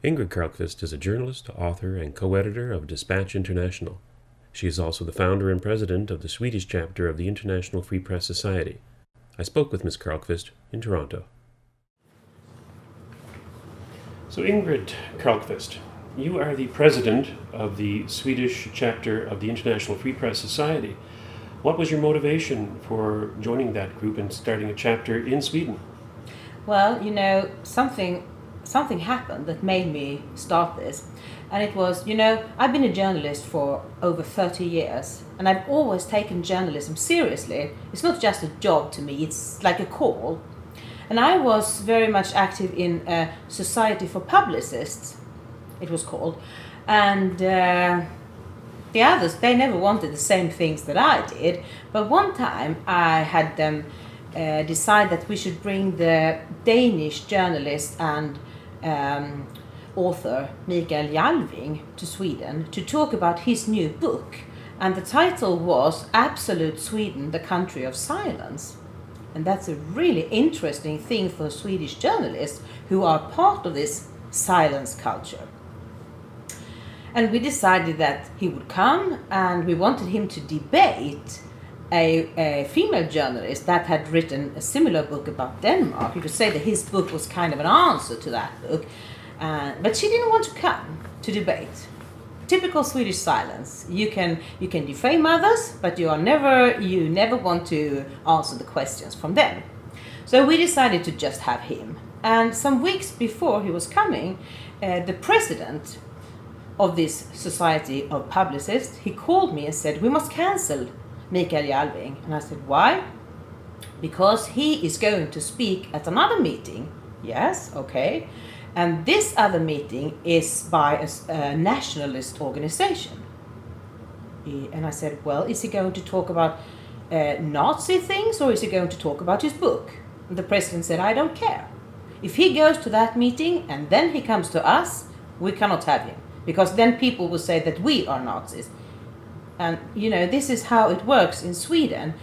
Ingrid Carlqvist is a journalist, author, and co-editor of Dispatch International. She is also the founder and president of the Swedish chapter of the International Free Press Society. I spoke with Ms. Carlqvist in Toronto. So Ingrid Carlqvist, you are the president of the Swedish chapter of the International Free Press Society. What was your motivation for joining that group and starting a chapter in Sweden? Well, something happened that made me start this. And it was, I've been a journalist for over 30 years, and I've always taken journalism seriously. It's not just a job to me, it's like a call. And I was very much active in a Society for Publicists, it was called. And the others, they never wanted the same things that I did. But one time I had them decide that we should bring the Danish journalist and author Mikael Jalving to Sweden to talk about his new book. And the title was Absolute Sweden, the Country of Silence. And that's a really interesting thing for Swedish journalists who are part of this silence culture. And we decided that he would come, and we wanted him to debate a female journalist that had written a similar book about Denmark. You could say that his book was kind of an answer to that book, but she didn't want to come to debate. Typical Swedish silence. You can defame others, but you never want to answer the questions from them. So we decided to just have him. And some weeks before he was coming, the president of this Society of Publicists, he called me and said, "We must cancel Mikael Jalving." And I said, "Why?" "Because he is going to speak at another meeting." "Yes, okay. And this other meeting is by a nationalist organization." And I said, "Well, is he going to talk about Nazi things, or is he going to talk about his book?" And the president said, "I don't care. If he goes to that meeting and then he comes to us, we cannot have him, because then people will say that we are Nazis." And, this is how it works in Sweden.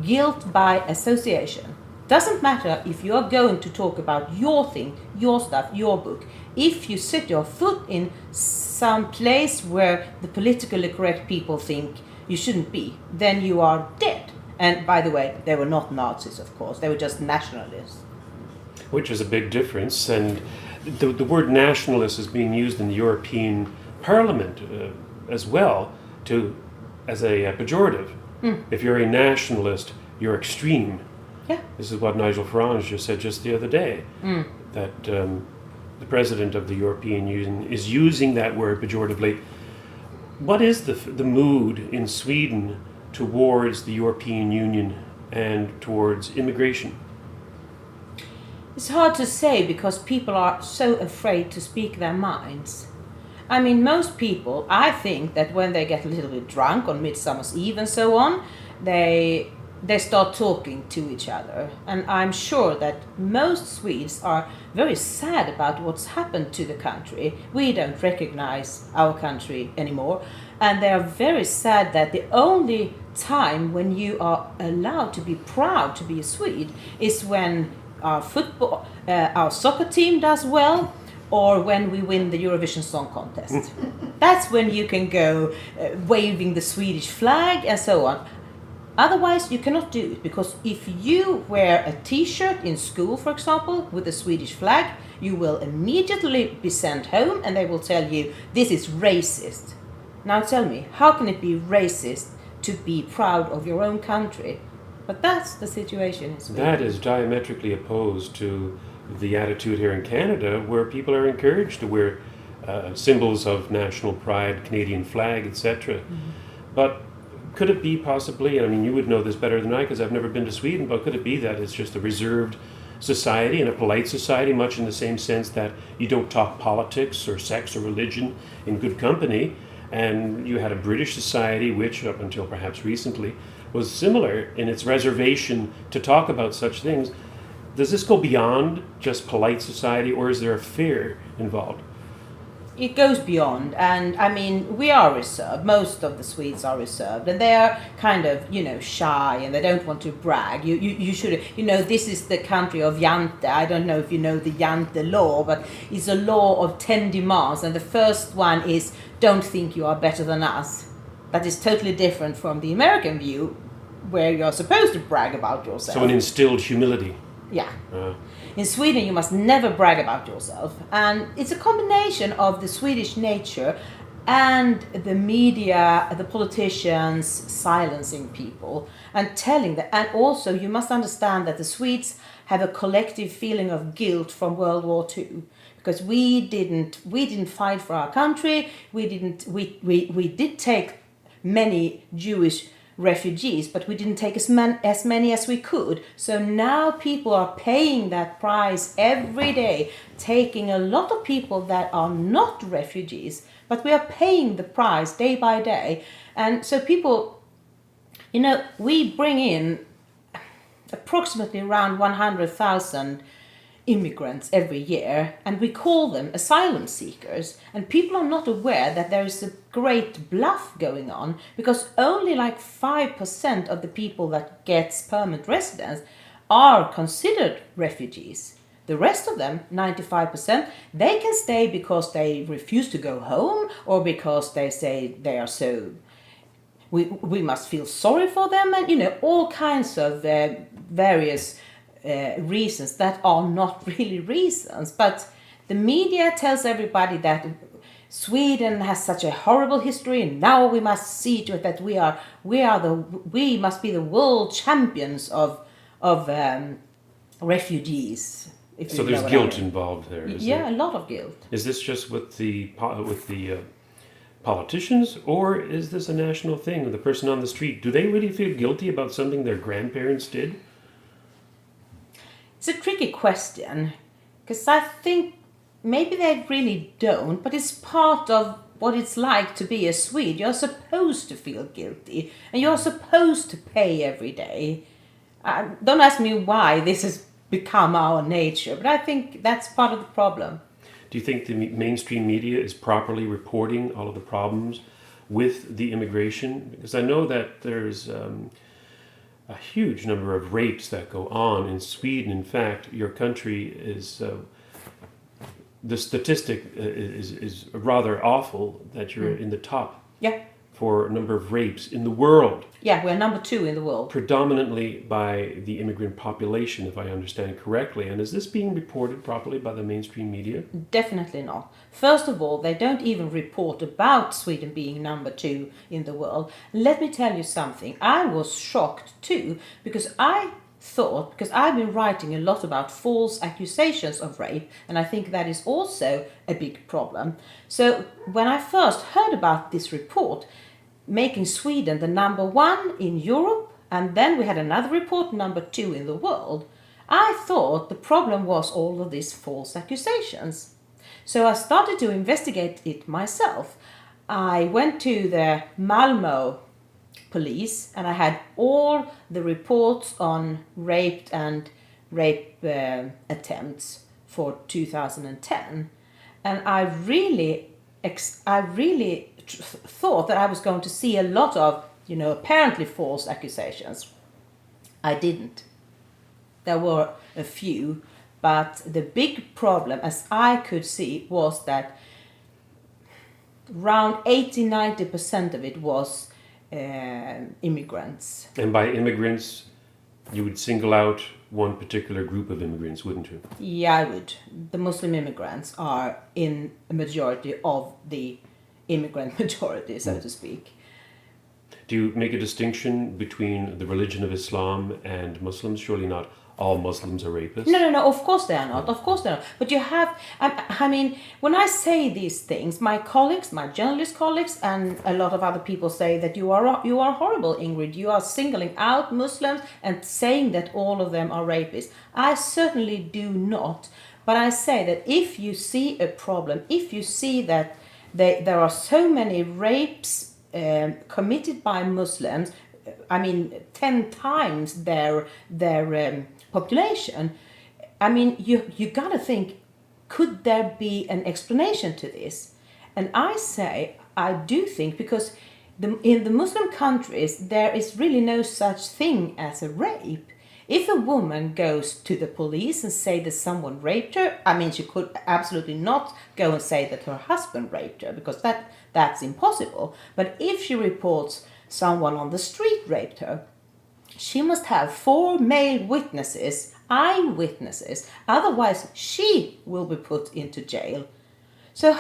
Guilt by association. Doesn't matter if you are going to talk about your thing, your stuff, your book. If you set your foot in some place where the politically correct people think you shouldn't be, then you are dead. And by the way, they were not Nazis, of course. They were just nationalists. Which is a big difference. And the word nationalist is being used in the European Parliament as well as a pejorative. If you're a nationalist, you're extreme. Yeah. This is what Nigel Farage just said just the other day, that the president of the European Union is using that word pejoratively. What is the mood in Sweden towards the European Union and towards immigration? It's hard to say, because people are so afraid to speak their minds. I mean, most people, I think that when they get a little bit drunk on Midsummer's Eve and so on, they start talking to each other. And I'm sure that most Swedes are very sad about what's happened to the country. We don't recognize our country anymore. And they are very sad that the only time when you are allowed to be proud to be a Swede is when our soccer team does well, or when we win the Eurovision Song Contest. That's when you can go waving the Swedish flag and so on. Otherwise, you cannot do it, because if you wear a t-shirt in school, for example, with the Swedish flag, you will immediately be sent home, and they will tell you, this is racist. Now tell me, how can it be racist to be proud of your own country? But that's the situation in Sweden. That is diametrically opposed to the attitude here in Canada, where people are encouraged to wear symbols of national pride, Canadian flag, etc. But could it be possibly, I mean, you would know this better than I because I've never been to Sweden, but could it be that it's just a reserved society and a polite society, much in the same sense that you don't talk politics or sex or religion in good company, and you had a British society which, up until perhaps recently, was similar in its reservation to talk about such things? Does this go beyond just polite society, or is there a fear involved? It goes beyond, and I mean, we are reserved. Most of the Swedes are reserved, and they are kind of, shy, and they don't want to brag. You should, this is the country of Jante. I don't know if you know the Jante law, but it's a law of 10 demands, and the first one is don't think you are better than us. That is totally different from the American view, where you're supposed to brag about yourself. So an instilled humility. Yeah. In Sweden, you must never brag about yourself. And it's a combination of the Swedish nature and the media, the politicians silencing people and telling them. And also, you must understand that the Swedes have a collective feeling of guilt from World War II. Because we didn't fight for our country. We did take many Jewish refugees, but we didn't take as many as we could. So now people are paying that price every day, taking a lot of people that are not refugees, but we are paying the price day by day. And so people, we bring in approximately around 100,000 immigrants every year, and we call them asylum seekers, and people are not aware that there is a great bluff going on, because only like 5% of the people that gets permanent residence are considered refugees. The rest of them, 95%, they can stay because they refuse to go home, or because they say they are so we must feel sorry for them, and all kinds of various reasons that are not really reasons. But the media tells everybody that Sweden has such a horrible history, and now we must see to it that we must be the world champions of refugees. So there's guilt involved there. Yeah, a lot of guilt. Is this just with the politicians, or is this a national thing? The person on the street, do they really feel guilty about something their grandparents did? It's a tricky question, because I think maybe they really don't, but it's part of what it's like to be a Swede. You're supposed to feel guilty, and you're supposed to pay every day. Don't ask me why this has become our nature, but I think that's part of the problem. Do you think the mainstream media is properly reporting all of the problems with the immigration? Because I know that there's a huge number of rapes that go on in Sweden. In fact, your country is, the statistic is rather awful that you're in the top for a number of rapes in the world. Yeah, we're number 2 in the world. Predominantly by the immigrant population, if I understand correctly. And is this being reported properly by the mainstream media? Definitely not. First of all, they don't even report about Sweden being number 2 in the world. Let me tell you something. I was shocked too, because I've been writing a lot about false accusations of rape, and I think that is also a big problem. So when I first heard about this report, making Sweden the number 1 in Europe, and then we had another report, number 2 in the world, I thought the problem was all of these false accusations. So I started to investigate it myself. I went to the Malmö police, and I had all the reports on rape attempts for 2010, and I really thought that I was going to see a lot of, apparently false accusations. I didn't. There were a few, but the big problem, as I could see, was that around 80-90% of it was immigrants. And by immigrants, you would single out one particular group of immigrants, wouldn't you? Yeah, I would. The Muslim immigrants are in a majority of the immigrant majority, so to speak. Do you make a distinction between the religion of Islam and Muslims? Surely not all Muslims are rapists. No, of course they are not. Of course they are not. But you have, I mean, when I say these things, my colleagues, my journalist colleagues, and a lot of other people say that you are horrible, Ingrid. You are singling out Muslims and saying that all of them are rapists. I certainly do not. But I say that if you see a problem, if you see that there are so many rapes committed by Muslims, I mean, 10 times their population, I mean, you gotta think, could there be an explanation to this? And I say, I do think, because in the Muslim countries, there is really no such thing as a rape. If a woman goes to the police and say that someone raped her, I mean, she could absolutely not go and say that her husband raped her, because that's impossible. But if she reports someone on the street raped her, she must have 4 male witnesses, eyewitnesses, otherwise she will be put into jail. So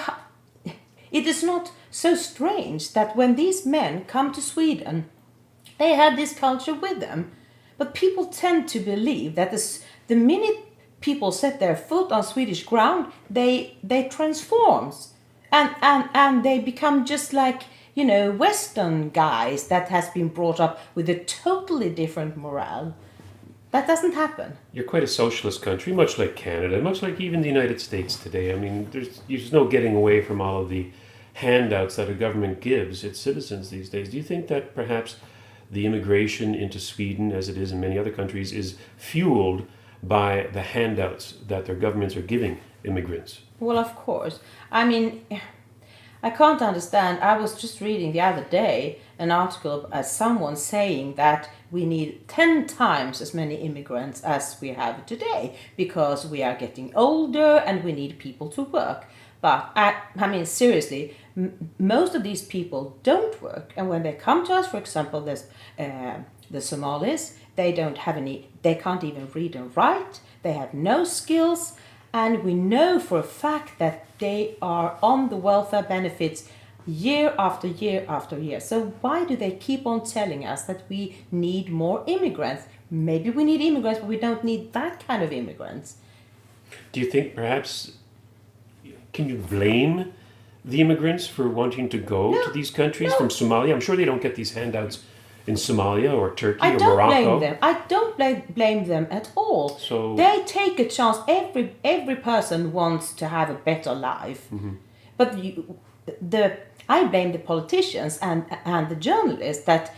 it is not so strange that when these men come to Sweden, they have this culture with them. But people tend to believe that the minute people set their foot on Swedish ground, they transform. And they become just like, Western guys that has been brought up with a totally different morale. That doesn't happen. You're quite a socialist country, much like Canada, much like even the United States today. I mean, there's no getting away from all of the handouts that a government gives its citizens these days. Do you think that perhaps the immigration into Sweden, as it is in many other countries, is fueled by the handouts that their governments are giving immigrants? Well, of course. I mean, I can't understand. I was just reading the other day an article as someone saying that we need 10 times as many immigrants as we have today because we are getting older and we need people to work. But I mean, seriously, most of these people don't work. And when they come to us, for example, there's the Somalis, they can't even read and write. They have no skills. And we know for a fact that they are on the welfare benefits year after year after year. So why do they keep on telling us that we need more immigrants? Maybe we need immigrants, but we don't need that kind of immigrants. Do you think perhaps, can you blame the immigrants for wanting to go to these countries from Somalia? I'm sure they don't get these handouts in Somalia or Turkey or Morocco. I don't blame them at all. So they take a chance. Every person wants to have a better life. Mm-hmm. But I blame the politicians and the journalists that,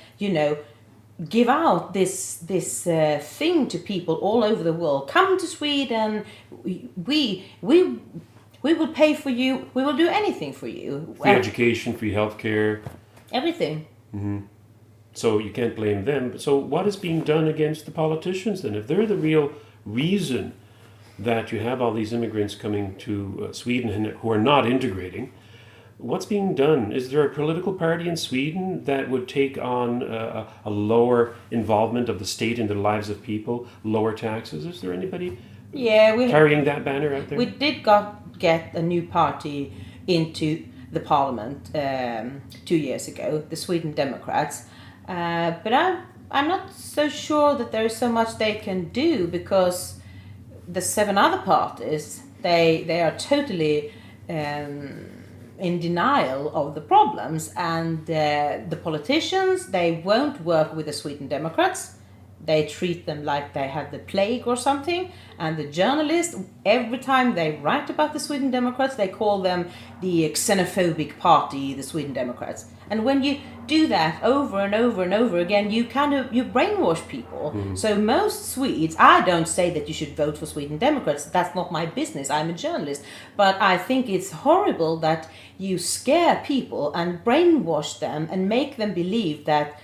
give out this thing to people all over the world. Come to Sweden. We will pay for you. We will do anything for you. Free education, free healthcare. Everything. Mm-hmm. So you can't blame them. So what is being done against the politicians then? If they're the real reason that you have all these immigrants coming to Sweden who are not integrating, what's being done? Is there a political party in Sweden that would take on a lower involvement of the state in the lives of people, lower taxes? Is there anybody carrying that banner out there? We did get a new party into the parliament 2 years ago, the Sweden Democrats. But I'm not so sure that there is so much they can do, because the 7 other parties, they are totally in denial of the problems, and the politicians, they won't work with the Sweden Democrats. They treat them like they have the plague or something. And the journalists, every time they write about the Sweden Democrats, they call them the xenophobic party, the Sweden Democrats. And when you do that over and over and over again, you brainwash people. Mm. So most Swedes, I don't say that you should vote for Sweden Democrats. That's not my business. I'm a journalist. But I think it's horrible that you scare people and brainwash them and make them believe that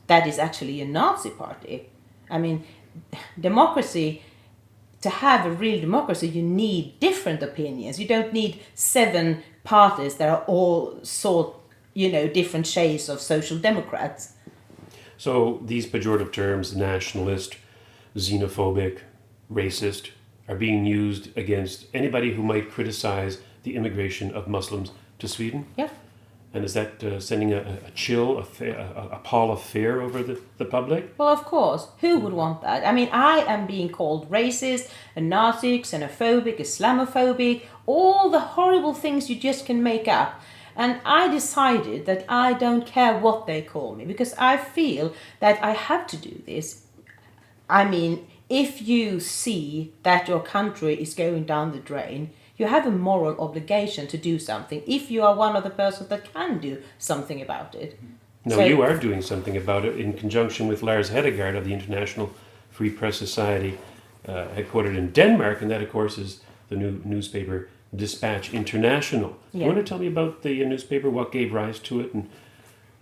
that is actually a Nazi party. I mean, democracy, to have a real democracy, you need different opinions. You don't need 7 parties that are all different shades of social democrats. So these pejorative terms, nationalist, xenophobic, racist, are being used against anybody who might criticize the immigration of Muslims to Sweden? Yeah. And is that sending a chill, a pall of fear over the public? Well, of course. Who would want that? I mean, I am being called racist, a Nazi, xenophobic, Islamophobic, all the horrible things you just can make up. And I decided that I don't care what they call me, because I feel that I have to do this. I mean, if you see that your country is going down the drain, you have a moral obligation to do something if you are one of the persons that can do something about it. No, you are doing something about it in conjunction with Lars Hedegaard of the International Free Press Society, headquartered in Denmark, and that, of course, is the new newspaper Dispatch International. Yeah. You want to tell me about the newspaper, what gave rise to it, and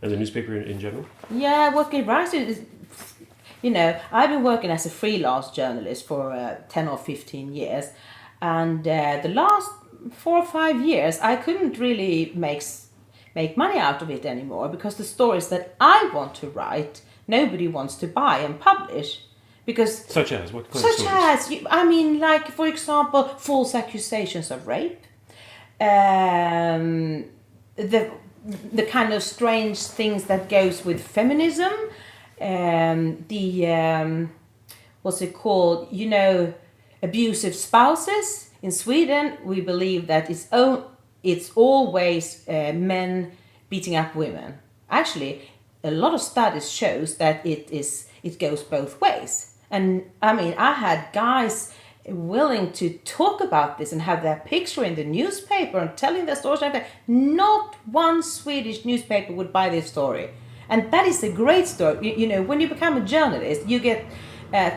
the newspaper in general? Yeah, what gave rise to it is, I've been working as a freelance journalist for 10 or 15 years, and the last 4 or 5 years I couldn't really make money out of it anymore, because the stories that I want to write, nobody wants to buy and publish. Because such as what kind of such stories? as like, for example, false accusations of rape, the kind of strange things that goes with feminism, what's it called, abusive spouses. In Sweden we believe that it's always men beating up women. Actually, a lot of studies shows that it goes both ways. And I had guys willing to talk about this and have their picture in the newspaper and telling their stories like that. Not one Swedish newspaper would buy this story. And that is a great story. When you become a journalist, you get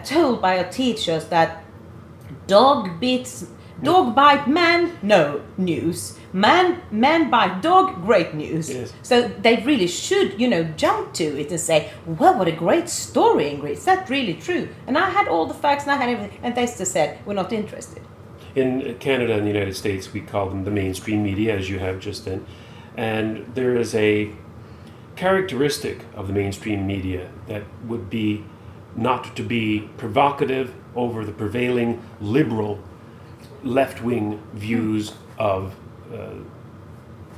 told by your teachers that dog bite man, no news. Man bite dog, great news. Yes. So they really should, jump to it and say, well, what a great story, Ingrid. Is that really true? And I had all the facts and I had everything. And they still said, we're not interested. In Canada and the United States, we call them the mainstream media, as you have just then. And there is a characteristic of the mainstream media that would be not to be provocative over the prevailing liberal left-wing views of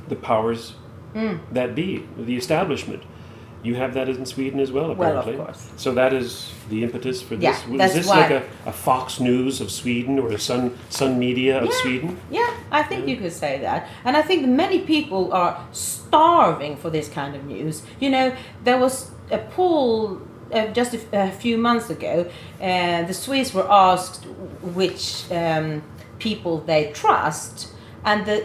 the powers that be, the establishment. You have that in Sweden as well, apparently. Well, of course. So that is the impetus for this. Yeah, Is that's this why. like a Fox News of Sweden or a Sun Media of Sweden? Yeah, I think you could say that. And I think many people are starving for this kind of news. There was a poll just a few months ago. The Swedes were asked which people they trust, and the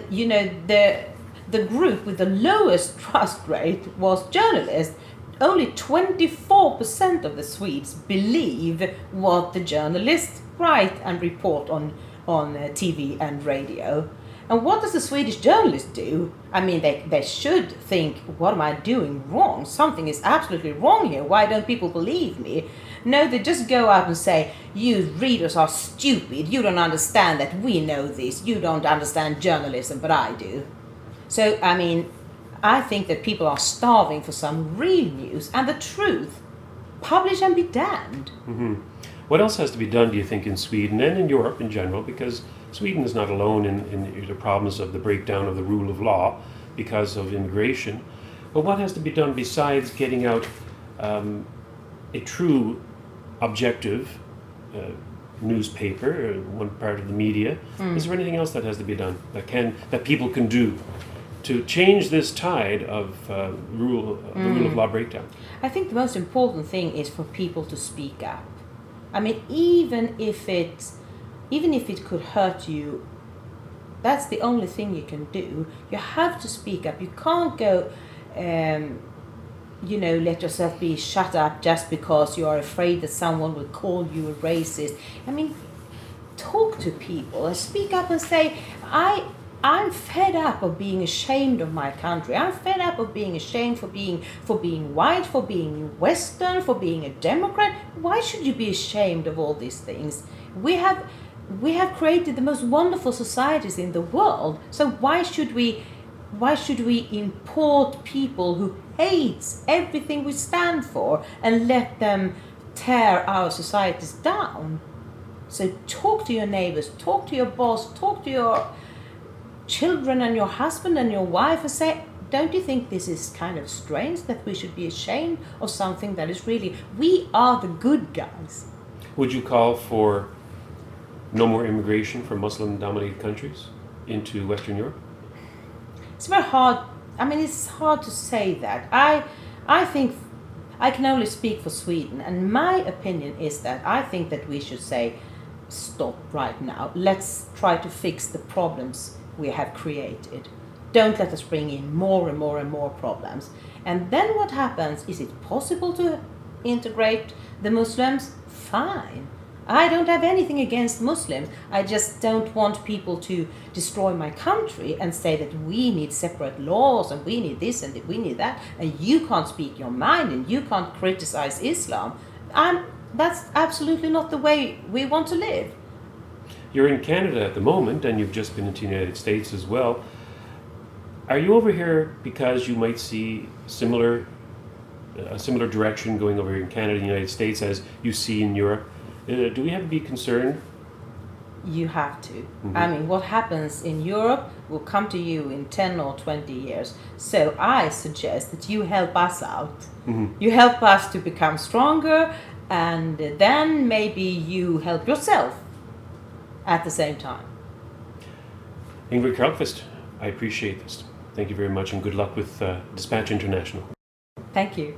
group with the lowest trust rate was journalists. Only 24% of the Swedes believe what the journalists write and report on TV and radio. And what does the Swedish journalist do? They should think, what am I doing wrong? Something is absolutely wrong here. Why don't people believe me? No, they just go out and say, you readers are stupid. You don't understand that we know this. You don't understand journalism, but I do. So, I think that people are starving for some real news and the truth. Publish and be damned. Mm-hmm. What else has to be done, do you think, in Sweden and in Europe in general? Because Sweden is not alone in the problems of the breakdown of the rule of law because of immigration. But what has to be done besides getting out a true objective newspaper, one part of the media? Is there anything else that has to be done that people can do to change this tide of rule of law breakdown? I think the most important thing is for people to speak up. Even if it could hurt you, that's the only thing you can do. You have to speak up. You can't go, let yourself be shut up just because you are afraid that someone will call you a racist. Talk to people and speak up and say, I'm fed up of being ashamed of my country. I'm fed up of being ashamed for being white, for being Western, for being a Democrat. Why should you be ashamed of all these things? We have created the most wonderful societies in the world. So why should we import people who hate everything we stand for and let them tear our societies down? So talk to your neighbors, talk to your boss, talk to your children and your husband and your wife and say, don't you think this is kind of strange that we should be ashamed of something that is really, we are the good guys. Would you call for no more immigration from Muslim-dominated countries into Western Europe? It's very hard. It's hard to say that. I think I can only speak for Sweden, and my opinion is that I think that we should say, stop right now. Let's try to fix the problems we have created. Don't let us bring in more and more and more problems. And then what happens? Is it possible to integrate the Muslims? Fine. I don't have anything against Muslims. I just don't want people to destroy my country and say that we need separate laws and we need this and we need that and you can't speak your mind and you can't criticize Islam. That's absolutely not the way we want to live. You're in Canada at the moment, and you've just been into the United States as well. Are you over here because you might see a similar direction going over here in Canada and the United States as you see in Europe? Do we have to be concerned? You have to. I mean, what happens in Europe will come to you in 10 or 20 years. So I suggest that you help us out. You help us to become stronger, and then maybe you help yourself at the same time. Ingrid Carlqvist, I appreciate this. Thank you very much, and good luck with Dispatch International. Thank you.